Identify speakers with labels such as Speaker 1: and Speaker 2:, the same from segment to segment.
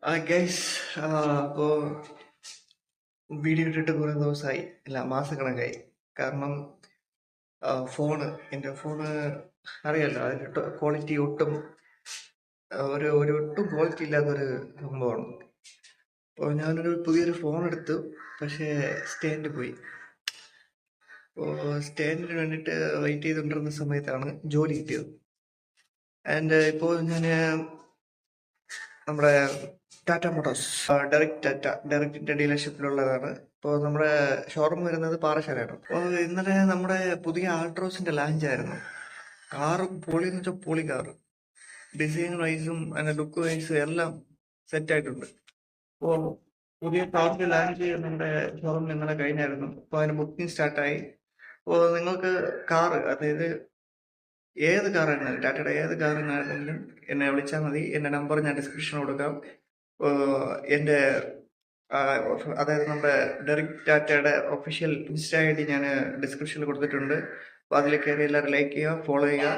Speaker 1: Guys, അപ്പോൾ video ഇട്ടിട്ട് കുറേ ദിവസമായി, അല്ല മാസക്കണക്കായി. കാരണം എൻ്റെ ഫോണ് അറിയാലോ, അതിൻ്റെ ക്വാളിറ്റി ഒട്ടും ഒട്ടും ക്വാളിറ്റി ഇല്ലാത്തൊരു സംഭവമാണ്. അപ്പോൾ ഞാനൊരു പുതിയൊരു ഫോൺ എടുത്തു, പക്ഷേ സ്റ്റാൻഡ് പോയി. അപ്പോൾ സ്റ്റാൻഡിന് വേണ്ടിയിട്ട് വെയിറ്റ് ചെയ്തുകൊണ്ടിരുന്ന സമയത്താണ് ജോലി കിട്ടിയത്. ആൻഡ് ഇപ്പോൾ ഞാൻ നമ്മുടെ ടാറ്റ മോട്ടോഴ്സ്, ഡയറക്റ്റിന്റെ ഡീലർഷിപ്പിലുള്ളതാണ്. ഇപ്പോൾ നമ്മുടെ ഷോറൂം വരുന്നത് പാറശാലയാണ്. അപ്പോൾ ഇന്നലെ നമ്മുടെ പുതിയ ആൾട്രോസിന്റെ ലാഞ്ച് ആയിരുന്നു. കാറ് പൊളി എന്ന് വെച്ചാൽ പൊളി കാറ്. ഡിസൈൻ വൈസും അതിന്റെ ലുക്ക് വൈസും എല്ലാം സെറ്റ് ആയിട്ടുണ്ട്. അപ്പോൾ പുതിയ കാറിന്റെ ലാഞ്ച് നമ്മുടെ ഷോറൂമിൽ ഇന്നലെ കഴിഞ്ഞായിരുന്നു. അപ്പോൾ അതിന് ബുക്കിംഗ് സ്റ്റാർട്ടായി. അപ്പോൾ നിങ്ങൾക്ക് കാറ്, അതായത് ഏത് കാറായിരുന്നാലും, ടാറ്റയുടെ ഏത് കാറിനായിരുന്നെങ്കിലും എന്നെ വിളിച്ചാൽ മതി. എൻ്റെ നമ്പർ ഞാൻ ഡിസ്ക്രിപ്ഷനിൽ കൊടുക്കാം. എൻ്റെ അതായത് നമ്മുടെ ഡയറക്റ്റ് ടാറ്റയുടെ ഒഫീഷ്യൽ ഇൻസ്റ്റാ ഐ ഡി ഞാൻ ഡിസ്ക്രിപ്ഷനിൽ കൊടുത്തിട്ടുണ്ട്. അപ്പോൾ അതിൽ കയറി എല്ലാവരും ലൈക്ക് ചെയ്യുക, ഫോളോ ചെയ്യുക,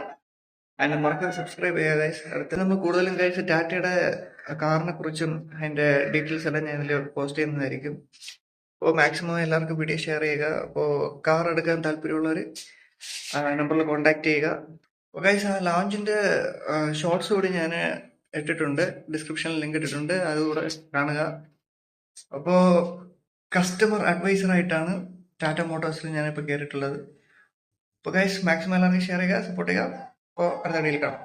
Speaker 1: അതിനെ മറക്കാതെ സബ്സ്ക്രൈബ് ചെയ്യുക ഗൈസ്. അടുത്ത് നമ്മൾ കൂടുതലും ഗൈസ് ടാറ്റയുടെ കാറിനെ കുറിച്ചും അതിൻ്റെ ഡീറ്റെയിൽസ് എല്ലാം ഞാൻ ഇതിൽ പോസ്റ്റ് ചെയ്യുന്നതായിരിക്കും. അപ്പോൾ മാക്സിമം എല്ലാവർക്കും വീഡിയോ ഷെയർ ചെയ്യുക. അപ്പോൾ കാർ എടുക്കാൻ താല്പര്യമുള്ളവർ നമ്പറിൽ കോൺടാക്ട് ചെയ്യുക. ഗൈസ്, ആ ലോഞ്ചിന്റെ ഷോർട്സ് കൂടി ഞാൻ ഇട്ടിട്ടുണ്ട്, ഡിസ്ക്രിപ്ഷനിൽ ലിങ്ക് ഇട്ടിട്ടുണ്ട്, അതുകൂടെ കാണുക. അപ്പോൾ കസ്റ്റമർ അഡ്വൈസർ ആയിട്ടാണ് ടാറ്റ മോട്ടോഴ്സിൽ ഞാനിപ്പോൾ കയറിയിട്ടുള്ളത്. അപ്പോൾ ഗൈസ്, മാക്സിമം എല്ലാവർക്കും ഷെയർ ചെയ്യുക, സപ്പോർട്ട് ചെയ്യുക. അപ്പോൾ അടുത്ത വീഡിയോയിൽ കാണാം.